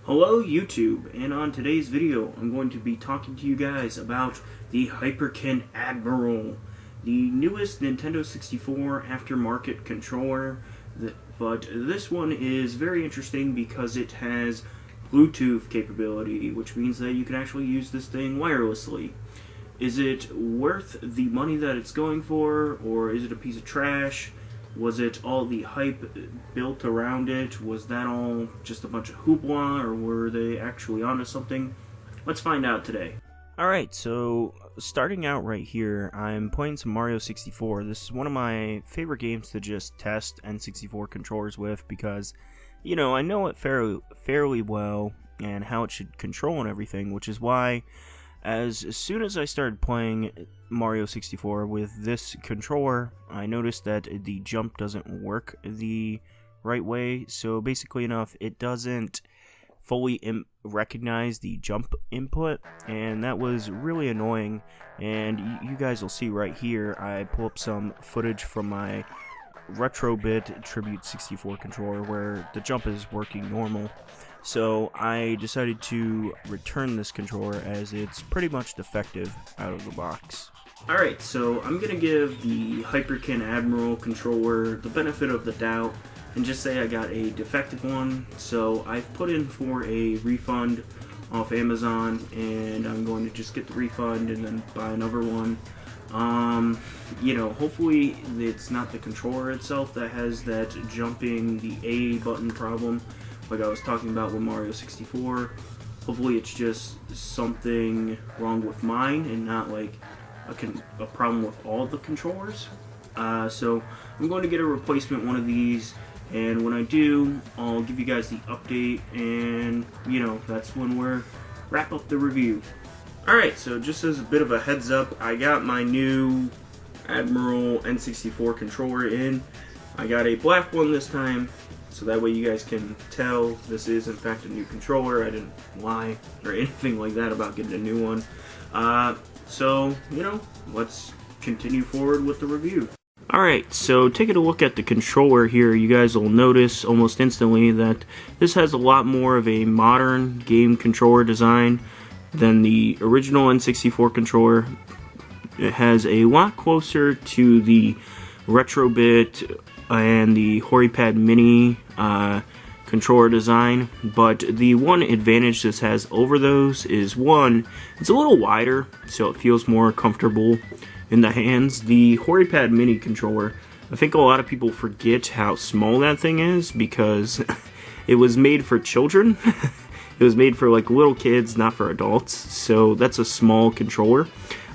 Hello YouTube, and on today's video I'm going to be talking to you guys about the Hyperkin Admiral, the newest Nintendo 64 aftermarket controller, but this one is very interesting because it has Bluetooth capability, which means that you can actually use this thing wirelessly. Is it worth the money that it's going for, or is it a piece of trash? Was it all the hype built around it? Was that all just a bunch of hoopla, or were they actually onto something? Let's find out today. Alright, so starting out right here, I'm playing some Mario 64. This is one of my favorite games to just test N64 controllers with because, you know, I know it fairly well and how it should control and everything, which is why as soon as I started playing Mario 64 with this controller, I noticed that the jump doesn't work the right way. So basically enough, it doesn't fully recognize the jump input, and that was really annoying. And you guys will see right here, I pull up some footage from my Retrobit Tribute 64 controller where the jump is working normal. So I decided to return this controller as it's pretty much defective out of the box. Alright, so I'm going to give the Hyperkin Admiral controller the benefit of the doubt and just say I got a defective one. So I've put in for a refund off Amazon, and I'm going to just get the refund and then buy another one. You know, hopefully it's not the controller itself that has that jumping the A button problem like I was talking about with Mario 64. Hopefully it's just something wrong with mine and not like a problem with all the controllers. So I'm going to get a replacement one of these, and when I do, I'll give you guys the update, and you know, that's when we're wrap up the review. Alright, so just as a bit of a heads up, I got my new Admiral N64 controller in. I got a black one this time, so that way you guys can tell this is in fact a new controller. I didn't lie or anything like that about getting a new one. So, you know, let's continue forward with the review. Alright, so taking a look at the controller here, you guys will notice almost instantly that this has a lot more of a modern game controller design than the original N64 controller. It has a lot closer to the Retrobit and the HoriPad Mini controller design, but the one advantage this has over those is, one, it's a little wider, so it feels more comfortable in the hands. The HoriPad Mini controller, I think a lot of people forget how small that thing is because it was made for children. It was made for like little kids, not for adults, so that's a small controller.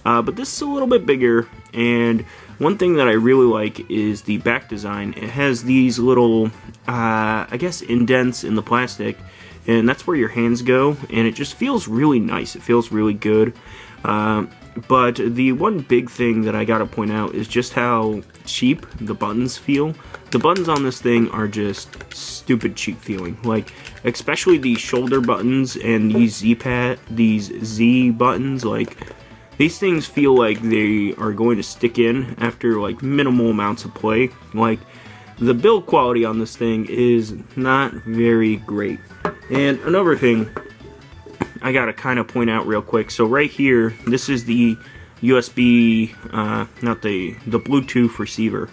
But this is a little bit bigger, and one thing that I really like is the back design. It has these little, I guess, indents in the plastic, and that's where your hands go, and it just feels really nice. It feels really good. But the one big thing that I gotta point out is just how cheap the buttons feel. The buttons on this thing are just stupid cheap feeling. Like, especially the shoulder buttons and these Z buttons, like, these things feel like they are going to stick in after like minimal amounts of play. Like, the build quality on this thing is not very great. And another thing I gotta kind of point out real quick. So right here, this is the USB, not the Bluetooth receiver.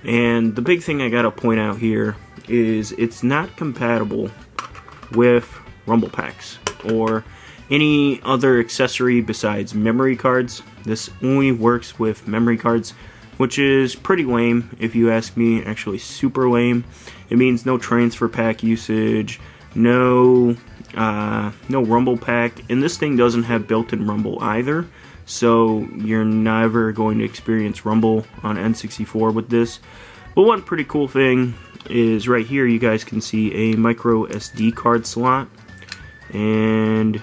And the big thing I gotta point out here is it's not compatible with rumble packs or any other accessory besides memory cards. This only works with memory cards, which is pretty lame if you ask me. Actually super lame. It means no transfer pack usage, no rumble pack, and this thing doesn't have built-in rumble either, so you're never going to experience rumble on N64 with this. But one pretty cool thing is right here you guys can see a micro SD card slot, and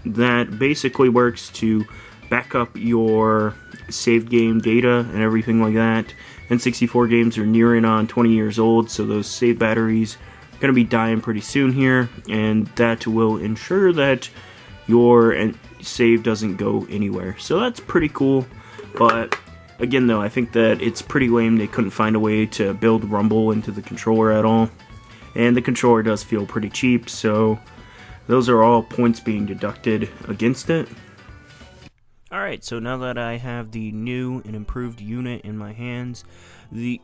that basically works to back up your saved game data and everything like that. N64 games are nearing on 20 years old, so those save batteries are going to be dying pretty soon here, and that will ensure that your save doesn't go anywhere. So that's pretty cool, but again though, I think that it's pretty lame they couldn't find a way to build rumble into the controller at all. And the controller does feel pretty cheap, so those are all points being deducted against it. Alright, so now that I have the new and improved unit in my hands, the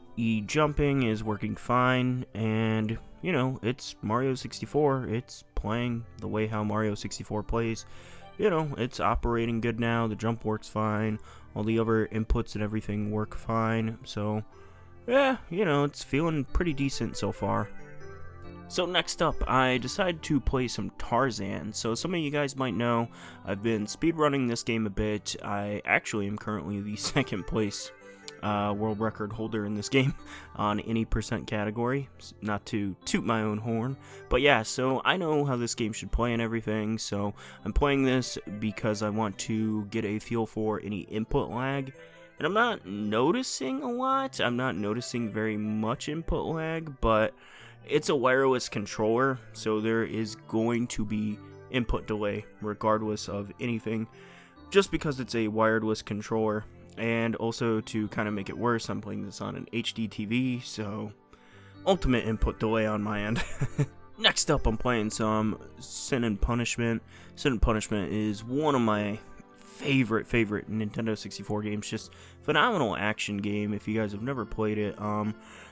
jumping is working fine, and, you know, it's Mario 64, it's playing the way how Mario 64 plays. You know, it's operating good now, the jump works fine, all the other inputs and everything work fine, so, yeah, you know, it's feeling pretty decent so far. So next up, I decided to play some Tarzan. So some of you guys might know, I've been speedrunning this game a bit. I actually am currently the second place world record holder in this game on any percent category. Not to toot my own horn, but yeah, so I know how this game should play and everything, so I'm playing this because I want to get a feel for any input lag. And I'm not noticing a lot. I'm not noticing very much input lag, but it's a wireless controller, so there is going to be input delay regardless of anything, just because it's a wireless controller. And also, to kind of make it worse, I'm playing this on an HD TV, so ultimate input delay on my end. Next up, I'm playing some Sin and Punishment. Sin and Punishment is one of my favorite Nintendo 64 games. Just phenomenal action game if you guys have never played it.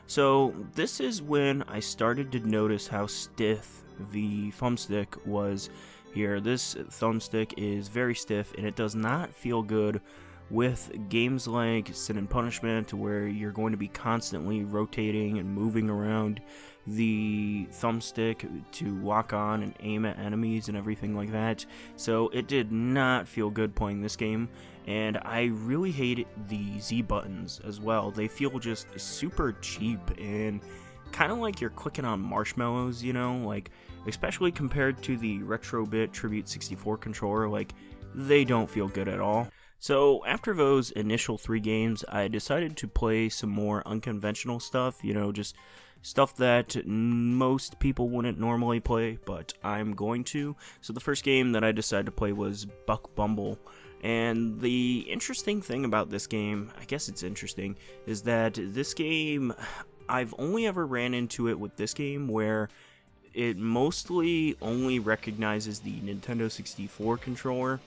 So this is when I started to notice how stiff the thumbstick was here. This thumbstick is very stiff, and it does not feel good with games like Sin and Punishment, where you're going to be constantly rotating and moving around the thumbstick to lock on and aim at enemies and everything like that. So it did not feel good playing this game, and I really hate the Z buttons as well. They feel just super cheap and kind of like you're clicking on marshmallows, you know, like especially compared to the Retrobit Tribute 64 controller. Like, they don't feel good at all. So after those initial 3 games, I decided to play some more unconventional stuff, you know, just stuff that most people wouldn't normally play, but I'm going to. So the first game that I decided to play was Buck Bumble. And the interesting thing about this game, I guess it's interesting, is that this game, I've only ever ran into it with this game where it mostly only recognizes the Nintendo 64 controller.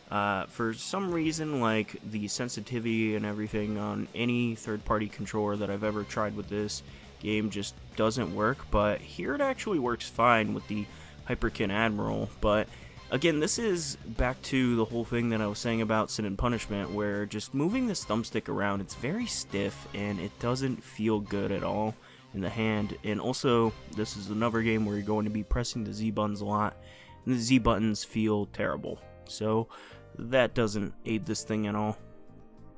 For some reason, like, the sensitivity and everything on any third-party controller that I've ever tried with this game just doesn't work, but here it actually works fine with the Hyperkin Admiral. But again, this is back to the whole thing that I was saying about Sin and Punishment, where just moving this thumbstick around, it's very stiff, and it doesn't feel good at all in the hand. And also, this is another game where you're going to be pressing the Z buttons a lot, and the Z buttons feel terrible. So that doesn't aid this thing at all.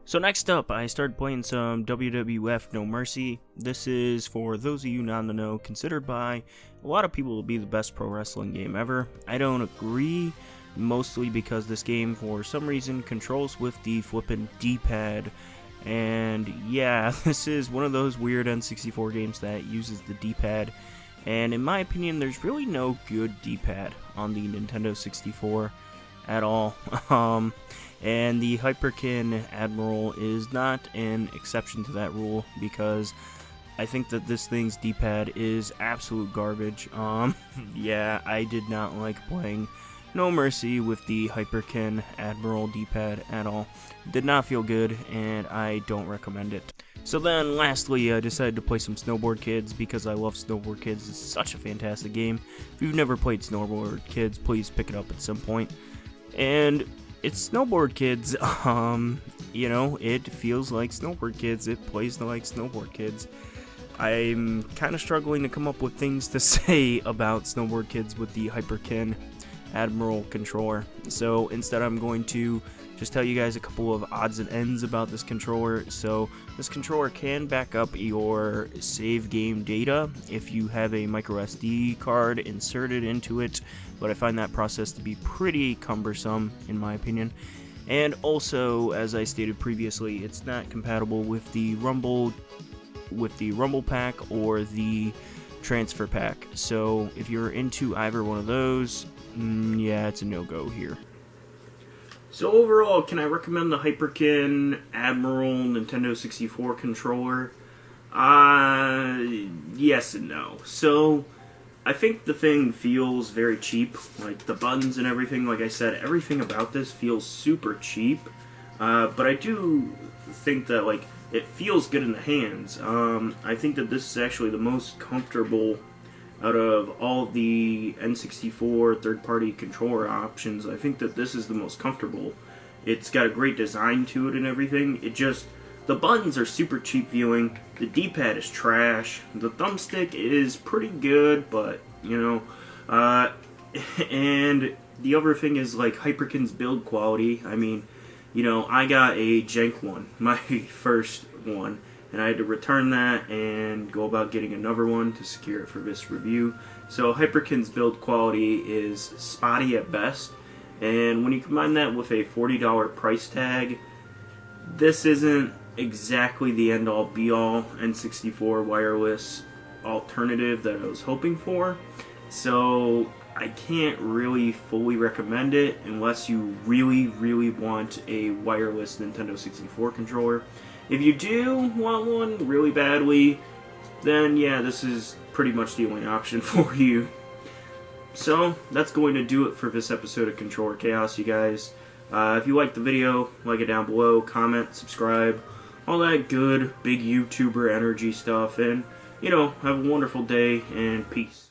So next up, I started playing some WWF No Mercy. This is, for those of you not in the know, considered by a lot of people to be the best pro wrestling game ever. I don't agree, mostly because this game, for some reason, controls with the flippin' D-pad. And yeah, this is one of those weird N64 games that uses the D-pad. And in my opinion, there's really no good D-pad on the Nintendo 64 at all. And the Hyperkin Admiral is not an exception to that rule, because I think that this thing's D-pad is absolute garbage. Yeah, I did not like playing No Mercy with the Hyperkin Admiral D-pad at all. Did not feel good, and I don't recommend it. So then, lastly, I decided to play some Snowboard Kids because I love Snowboard Kids. It's such a fantastic game. If you've never played Snowboard Kids, please pick it up at some point. And it's Snowboard Kids. You know, it feels like Snowboard Kids. It plays like Snowboard Kids. I'm kind of struggling to come up with things to say about Snowboard Kids with the Hyperkin Admiral controller. So instead, I'm going to just tell you guys a couple of odds and ends about this controller. So this controller can back up your save game data if you have a micro SD card inserted into it, but I find that process to be pretty cumbersome in my opinion. And also, as I stated previously, it's not compatible with the Rumble pack or the transfer pack. So if you're into either one of those, yeah, it's a no-go here. So overall, can I recommend the Hyperkin Admiral Nintendo 64 controller? Yes and no. So I think the thing feels very cheap, like the buttons and everything. Like I said, everything about this feels super cheap, but I do think that like it feels good in the hands. I think that this is actually the most comfortable out of all of the N64 third-party controller options. I think that this is the most comfortable. It's got a great design to it and everything. The buttons are super cheap feeling. The D-pad is trash. The thumbstick is pretty good, but, you know, and the other thing is, like, Hyperkin's build quality. I mean, you know, I got a jank one, my first one, and I had to return that and go about getting another one to secure it for this review. So Hyperkin's build quality is spotty at best, and when you combine that with a $40 price tag, this isn't exactly the end-all be-all N64 wireless alternative that I was hoping for. So I can't really fully recommend it unless you really, really want a wireless Nintendo 64 controller. If you do want one really badly, then yeah, this is pretty much the only option for you. So that's going to do it for this episode of Controller Chaos, you guys. If you liked the video, like it down below, comment, subscribe, all that good big YouTuber energy stuff, and, you know, have a wonderful day, and peace.